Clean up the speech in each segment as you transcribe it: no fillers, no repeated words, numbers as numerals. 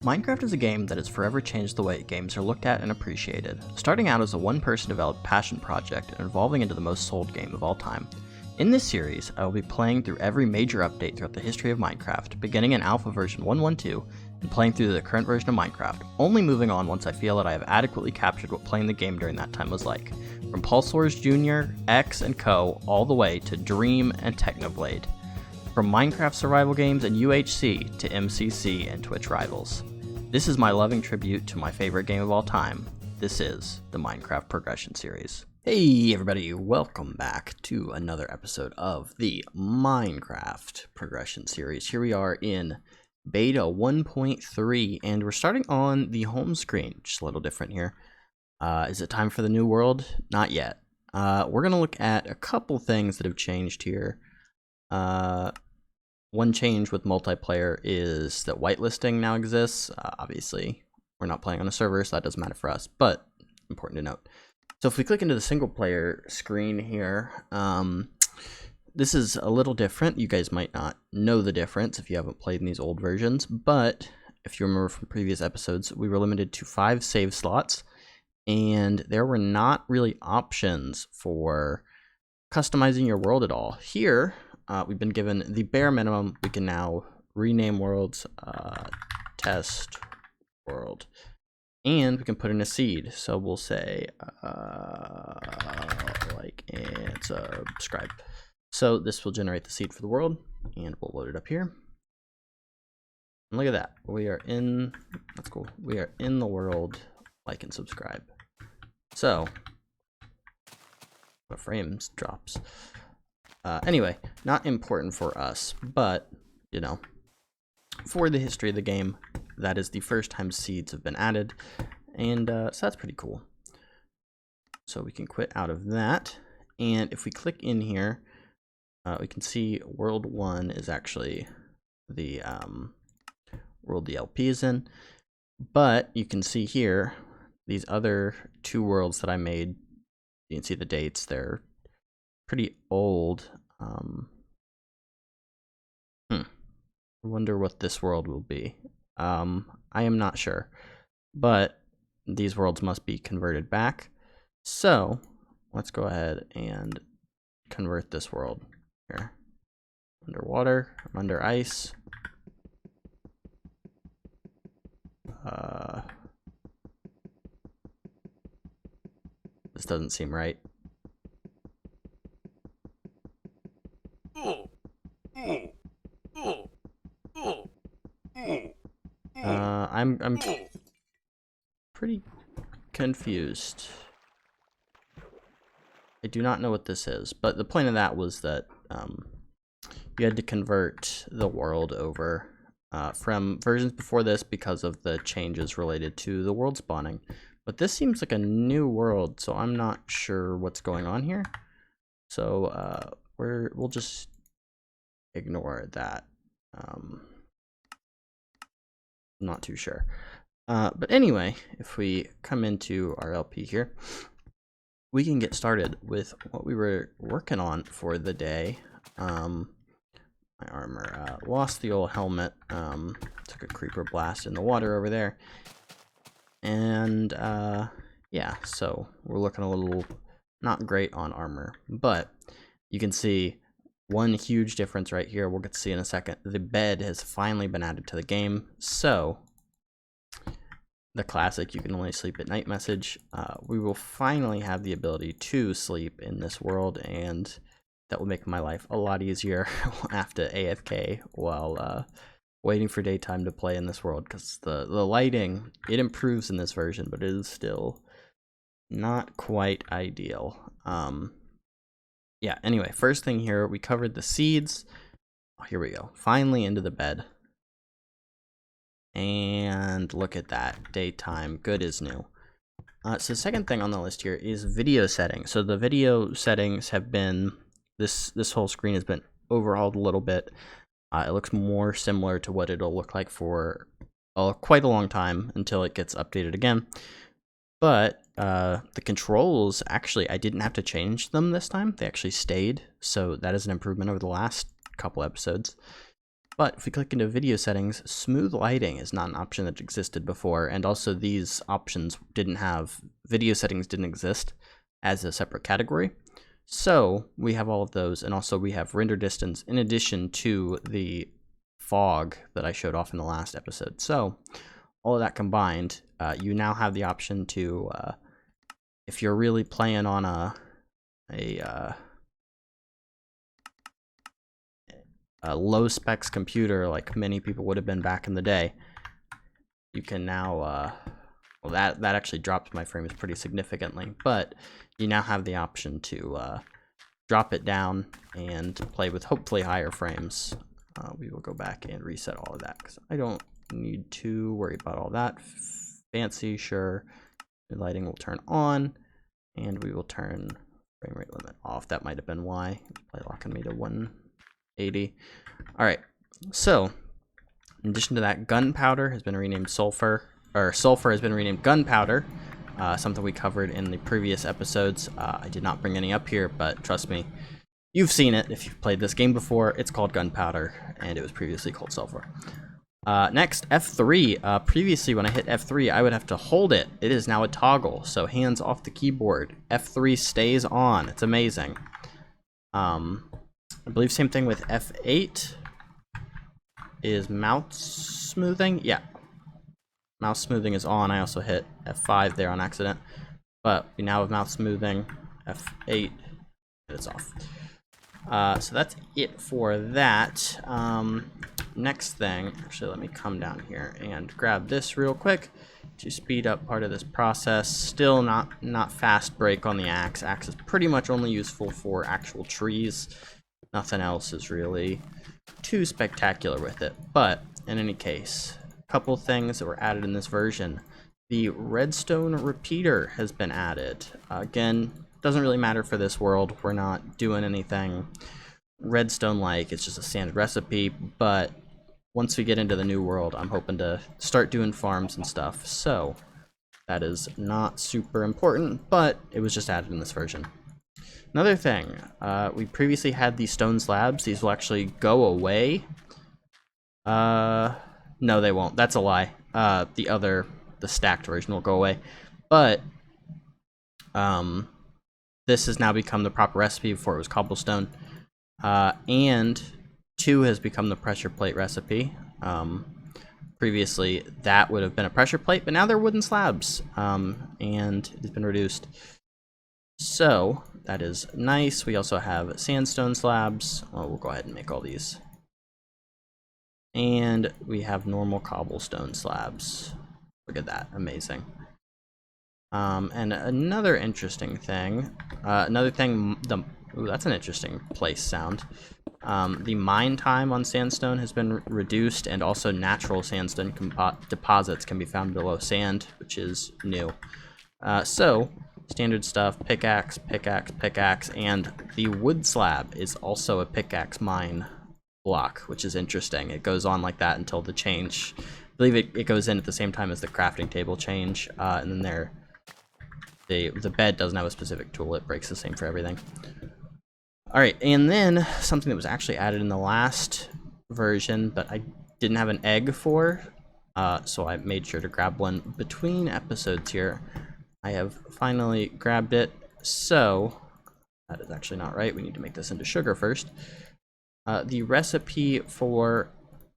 Minecraft is a game that has forever changed the way games are looked at and appreciated, starting out as a one-person developed passion project and evolving into the most sold game of all time. In this series, I will be playing through every major update throughout the history of Minecraft, beginning in alpha version 1.12 and playing through the current version of Minecraft, only moving on once I feel that I have adequately captured what playing the game during that time was like, from Pulsars Jr., X, and Co., all the way to Dream and Technoblade. From Minecraft survival games and UHC to MCC and Twitch rivals. This is my loving tribute to my favorite game of all time. This is the Minecraft Progression Series. Hey everybody, welcome back to another episode of the Minecraft Progression Series. Here we are in Beta 1.3, and we're starting on the home screen, just a little different here. Is it time for the new world? Not yet. We're going to look at a couple things that have changed here. One change with multiplayer is that whitelisting now exists. Obviously, we're not playing on a server, so that doesn't matter for us, but important to note. So if we click into the single player screen here, this is a little different. You guys might not know the difference if you haven't played in these old versions, but if you remember from previous episodes, we were limited to 5 save slots, and there were not really options for customizing your world at all. Here, we've been given the bare minimum. We can now rename worlds, test world, and we can put in a seed. So we'll say like and subscribe. So this will generate the seed for the world, and we'll load it up here. And look at that. We are in, that's cool. We are in the world, like and subscribe. So the frames drops. Anyway, not important for us, but, you know, for the history of the game, that is the first time seeds have been added, and so that's pretty cool. So we can quit out of that, and if we click in here, we can see World 1 is actually the world the LP is in, but you can see here, these other 2 worlds that I made, you can see the dates, they're pretty old. I wonder what this world will be. I am not sure, but these worlds must be converted back. So let's go ahead and convert this world here. Underwater, under ice. This doesn't seem right. I'm pretty confused. I do not know what this is, but the point of that was that you had to convert the world over from versions before this because of the changes related to the world spawning. But this seems like a new world, so I'm not sure what's going on here. So we'll just ignore that. Not too sure. But anyway, if we come into our LP here, we can get started with what we were working on for the day. My armor lost the old helmet. Took a creeper blast in the water over there. And yeah, so we're looking a little not great on armor, but you can see one huge difference right here. We'll get to see in a second. The bed has finally been added to the game. So the classic "you can only sleep at night" message. We will finally have the ability to sleep in this world, and that will make my life a lot easier. I'll have to AFK while waiting for daytime to play in this world, because the lighting, it improves in this version, but it is still not quite ideal. Yeah, anyway, first thing here, we covered the seeds. Oh, here we go. Finally into the bed. And look at that. Daytime. Good as new. So the second thing on the list here is video settings. So the video settings have been, this whole screen has been overhauled a little bit. It looks more similar to what it'll look like for quite a long time until it gets updated again. But the controls, actually, I didn't have to change them this time. They actually stayed, so that is an improvement over the last couple episodes. But if we click into video settings, smooth lighting is not an option that existed before, and also these options didn't have, video settings didn't exist as a separate category. So we have all of those, and also we have render distance in addition to the fog that I showed off in the last episode. So all of that combined, you now have the option to, if you're really playing on a low specs computer like many people would have been back in the day, you can now, well, that actually dropped my frames pretty significantly, but you now have the option to drop it down and play with hopefully higher frames. We will go back and reset all of that because I don't need to worry about all that. Fancy, sure. The lighting will turn on, and we will turn frame rate limit off. That might have been why. Play locking me to 180. All right, so in addition to that, gunpowder has been renamed sulfur, or sulfur has been renamed gunpowder, something we covered in the previous episodes. I did not bring any up here, but trust me, you've seen it if you've played this game before. It's called gunpowder, and it was previously called sulfur. Next, F3. Previously, when I hit F3, I would have to hold it. It is now a toggle, so hands off the keyboard. F3 stays on. It's amazing. I believe same thing with F8 is mouse smoothing. Yeah, mouse smoothing is on. I also hit F5 there on accident, but we now have mouse smoothing. F8, it's off. So that's it for that. Next thing, actually, let me come down here and grab this real quick to speed up part of this process. Still not fast break on the axe. Axe is pretty much only useful for actual trees. Nothing else is really too spectacular with it. But in any case, a couple things that were added in this version. The Redstone Repeater has been added. Again, doesn't really matter for this world. We're not doing anything redstone-like. It's just a standard recipe, but once we get into the new world, I'm hoping to start doing farms and stuff. So that is not super important, but it was just added in this version. Another thing, we previously had these stone slabs. These will actually go away. No, they won't. That's a lie. The stacked version will go away. But this has now become the proper recipe. Before it was cobblestone. And 2 has become the pressure plate recipe. Previously, that would have been a pressure plate, but now they're wooden slabs, and it's been reduced. So that is nice. We also have sandstone slabs. Oh, we'll go ahead and make all these. And we have normal cobblestone slabs. Look at that, amazing. And another interesting thing, ooh, that's an interesting place sound. The mine time on sandstone has been reduced, and also natural sandstone deposits can be found below sand, which is new. So, standard stuff, pickaxe, pickaxe, pickaxe, and the wood slab is also a pickaxe mine block, which is interesting. It goes on like that until the change. I believe it goes in at the same time as the crafting table change, and then the bed doesn't have a specific tool. It breaks the same for everything. Alright, and then something that was actually added in the last version, but I didn't have an egg for, so I made sure to grab one between episodes here. I have finally grabbed it, so that is actually not right. We need to make this into sugar first. The recipe for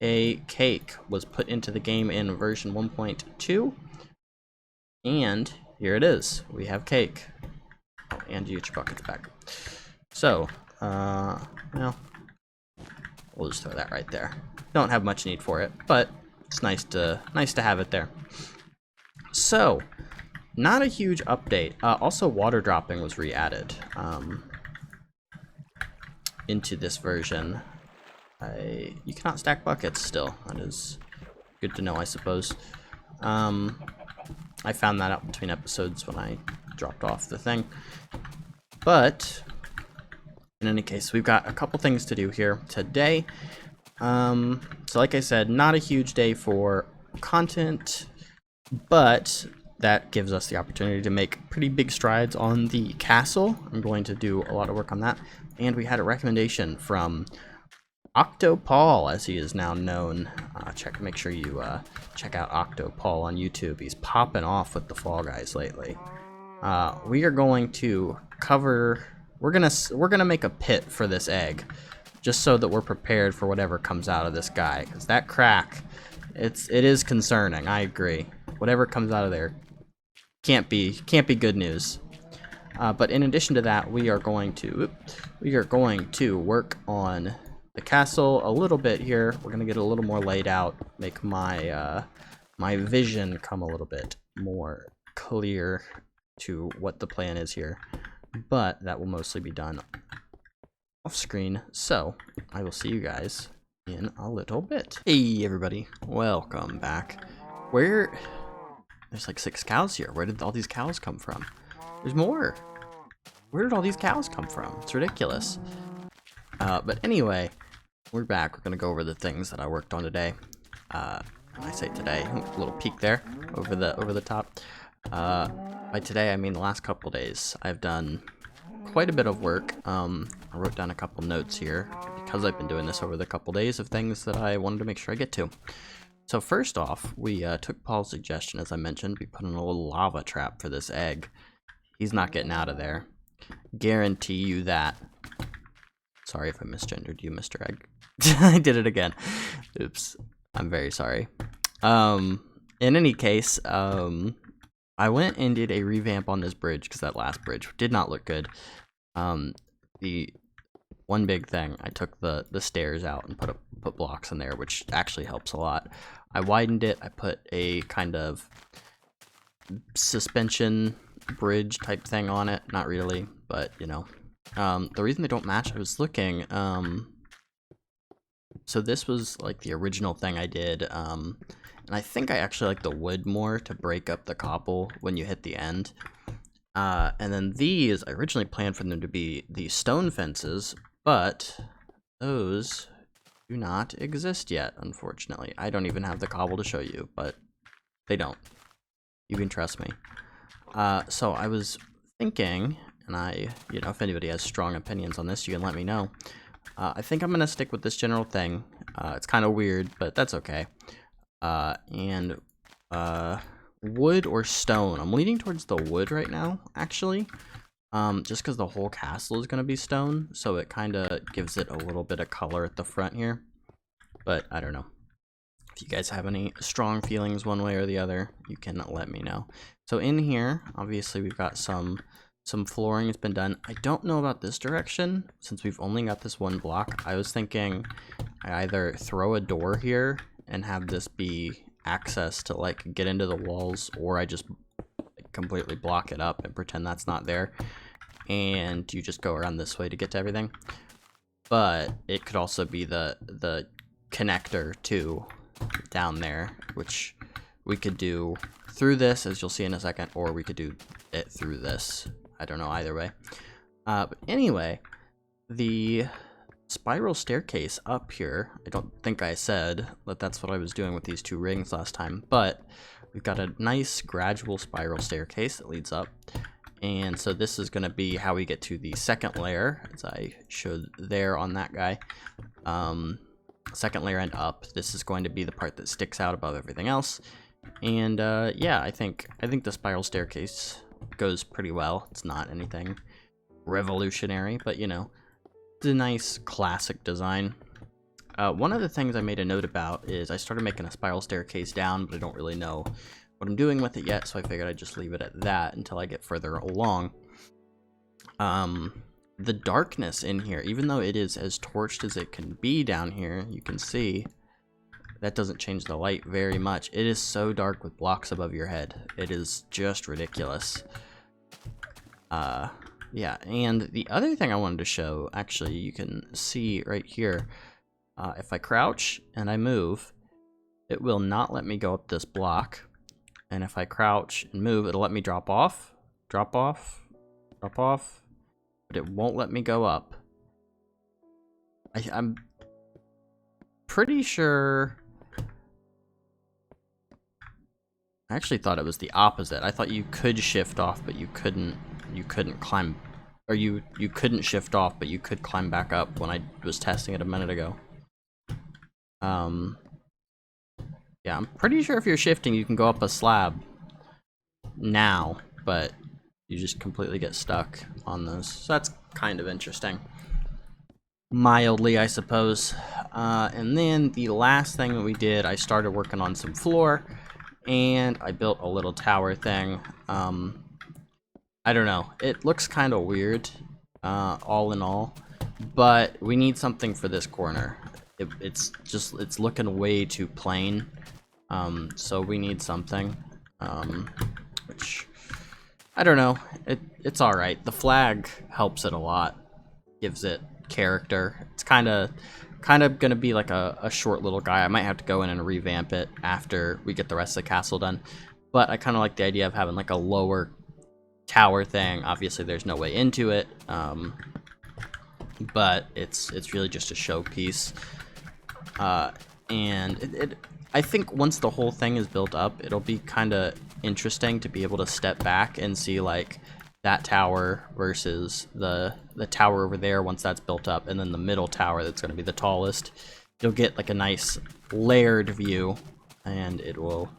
a cake was put into the game in version 1.2, and here it is. We have cake. Oh, and you get your buckets back. So, well, we'll just throw that right there. Don't have much need for it, but it's nice to have it there. So, not a huge update. Also, water dropping was re-added into this version. You cannot stack buckets still. That is good to know, I suppose. I found that out between episodes when I dropped off the thing. But in any case, we've got a couple things to do here today. So like I said, not a huge day for content, but that gives us the opportunity to make pretty big strides on the castle. I'm going to do a lot of work on that. And we had a recommendation from Octopal, as he is now known. Make sure you check out Octopal on YouTube. He's popping off with the Fall Guys lately. We are going to cover. We're gonna make a pit for this egg, just so that we're prepared for whatever comes out of this guy. Because that crack, it is concerning. I agree. Whatever comes out of there can't be good news. But in addition to that, we are going to work on the castle a little bit here. We're gonna get a little more laid out, make my my vision come a little bit more clear to what the plan is here. But that will mostly be done off screen. So I will see you guys in a little bit. Hey everybody, welcome back. There's like 6 cows here. Where did all these cows come from? There's more. Where did all these cows come from? It's ridiculous. But anyway, we're back. We're gonna go over the things that I worked on today. When I say today, a little peek there over the top. By today, I mean the last couple days. I've done quite a bit of work. I wrote down a couple notes here because I've been doing this over the couple days of things that I wanted to make sure I get to. So first off, we took Paul's suggestion, as I mentioned. We put in a little lava trap for this egg. He's not getting out of there. Guarantee you that. Sorry if I misgendered you, Mr. Egg. I did it again. Oops. I'm very sorry. In any case, I went and did a revamp on this bridge because that last bridge did not look good. The one big thing, I took the stairs out and put blocks in there, which actually helps a lot. I widened it. I put a kind of suspension bridge type thing on it. Not really, but you know. The reason they don't match, I was looking, so this was like the original thing I did, and I think I actually like the wood more to break up the cobble when you hit the end. And then these, I originally planned for them to be the stone fences, but those do not exist yet, unfortunately. I don't even have the cobble to show you, but they don't. You can trust me. So I was thinking, and if anybody has strong opinions on this, you can let me know. I think I'm going to stick with this general thing. It's kind of weird, but that's okay. And wood or stone. I'm leaning towards the wood right now, actually. Just because the whole castle is going to be stone, so it kind of gives it a little bit of color at the front here. But I don't know. If you guys have any strong feelings one way or the other, you can let me know. So in here, obviously we've got some flooring has been done. I don't know about this direction, since we've only got this one block. I was thinking I either throw a door here and have this be access to like get into the walls, or I just completely block it up and pretend that's not there, and you just go around this way to get to everything. But it could also be the connector to down there, which we could do through this, as you'll see in a second, or we could do it through this. I don't know, either way. But anyway, the spiral staircase up here, I don't think I said that that's what I was doing with these 2 rings last time, but we've got a nice gradual spiral staircase that leads up. And so this is going to be how we get to the second layer, as I showed there on that guy. Second layer and up. This is going to be the part that sticks out above everything else. And yeah, I think the spiral staircase goes pretty well. It's not anything revolutionary, but you know, it's a nice classic design. One of the things I made a note about is I started making a spiral staircase down, but I don't really know what I'm doing with it yet, so I figured I'd just leave it at that until I get further along. The darkness in here, even though it is as torched as it can be down here, you can see that doesn't change the light very much. It is so dark with blocks above your head. It is just ridiculous. Yeah, and the other thing I wanted to show, actually, you can see right here, if I crouch and I move, it will not let me go up this block. And if I crouch and move, it'll let me drop off, but it won't let me go up. I'm pretty sure. I actually thought it was the opposite. I thought you could shift off, but you couldn't climb, or you couldn't shift off, but you could climb back up when I was testing it a minute ago. Yeah, I'm pretty sure if you're shifting, you can go up a slab now, but you just completely get stuck on those. So that's kind of interesting. Mildly, I suppose. And then the last thing that we did, I started working on some floor, and I built a little tower thing. I don't know. It looks kind of weird, all in all, but we need something for this corner. It's looking way too plain. So we need something, which I don't know. It's all right. The flag helps it a lot, gives it character. It's kind of gonna be like a short little guy. I might have to go in and revamp it after we get the rest of the castle done, but I kind of like the idea of having like a lower tower thing. Obviously, there's no way into it, but it's really just a showpiece. And I think once the whole thing is built up, it'll be kind of interesting to be able to step back and see like that tower versus the tower over there once that's built up, and then the middle tower that's going to be the tallest. You'll get like a nice layered view, and it will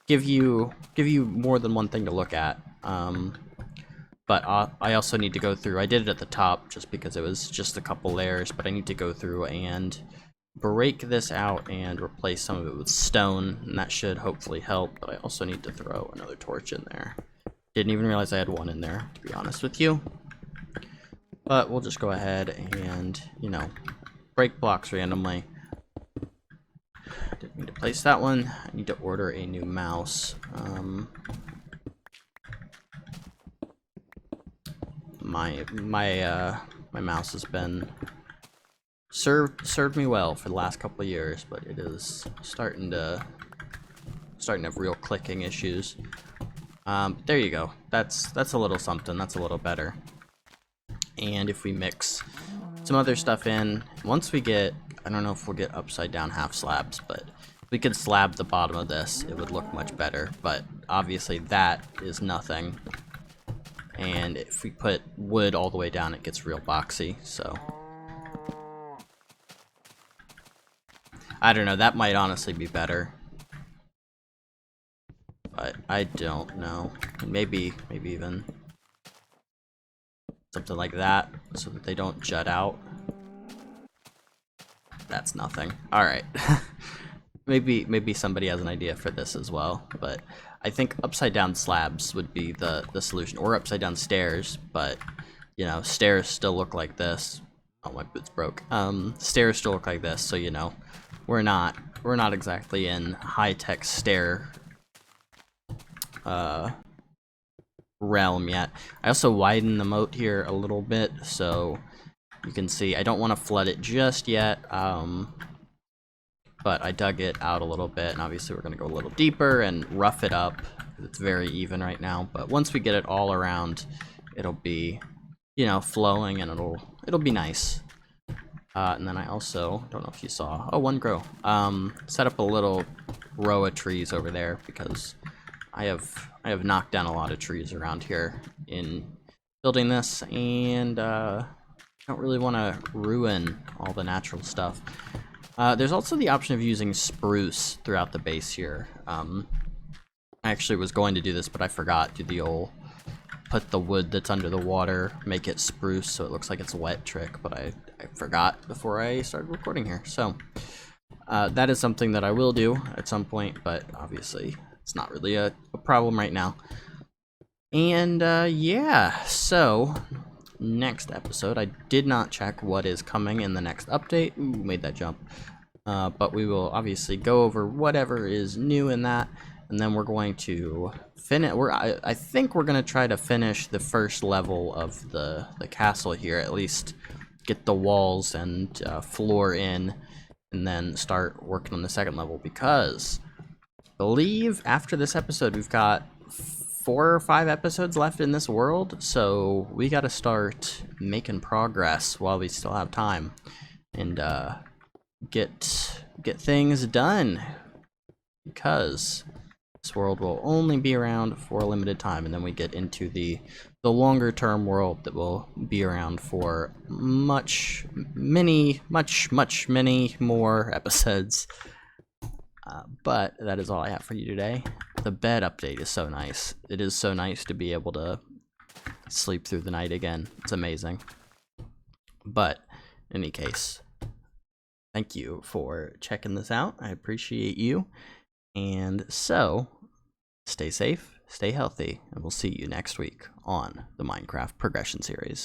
give you more than one thing to look at. But I also need to go through. I did it at the top just because it was just a couple layers, but I need to go through and break this out and replace some of it with stone, and that should hopefully help. But I also need to throw another torch in there. Didn't even realize I had one in there, to be honest with you. But we'll just go ahead and, you know, break blocks randomly. Didn't need to place that one. I need to order a new mouse. My mouse has been served me well for the last couple of years, but it is starting to have real clicking issues. There you go. That's a little something. That's a little better. And if we mix some other stuff in, once we get, I don't know if we'll get upside down half slabs, but if we could slab the bottom of this, it would look much better. But obviously that is nothing. And if we put wood all the way down, it gets real boxy. So I don't know. That might honestly be better. But I don't know. Maybe even something like that, so that they don't jut out. That's nothing. All right. maybe somebody has an idea for this as well. But I think upside down slabs would be the solution, or upside down stairs. But you know, stairs still look like this. Oh, my boots broke. Stairs still look like this, so you know, we're not exactly in high-tech stair realm yet. I also widened the moat here a little bit, so you can see I don't want to flood it just yet, but I dug it out a little bit, and obviously we're going to go a little deeper and rough it up. It's very even right now, but once we get it all around, it'll be, you know, flowing, and it'll be nice. And then I also, don't know if you saw, oh, one grow, set up a little row of trees over there, because I have knocked down a lot of trees around here in building this, and I don't really want to ruin all the natural stuff. There's also the option of using spruce throughout the base here. I actually was going to do this, but I forgot. Do the old put the wood that's under the water, make it spruce so it looks like it's wet trick, but I forgot before I started recording here. So that is something that I will do at some point, but obviously it's not really a problem right now. And yeah, so next episode, I did not check what is coming in the next update. Ooh, made that jump. But we will obviously go over whatever is new in that, and then we're going to finish. I think we're going to try to finish the first level of the castle here, at least get the walls and floor in, and then start working on the second level, because I believe after this episode we've got 4 or 5 episodes left in this world, so we got to start making progress while we still have time, and get things done, because This world will only be around for a limited time, and then we get into the longer term world that will be around for many more episodes. But that is all I have for you today. The bed update is so nice. It is so nice to be able to sleep through the night again. It's amazing. But in any case, thank you for checking this out. I appreciate you. And so, stay safe, stay healthy, and we'll see you next week on the Minecraft Progression Series.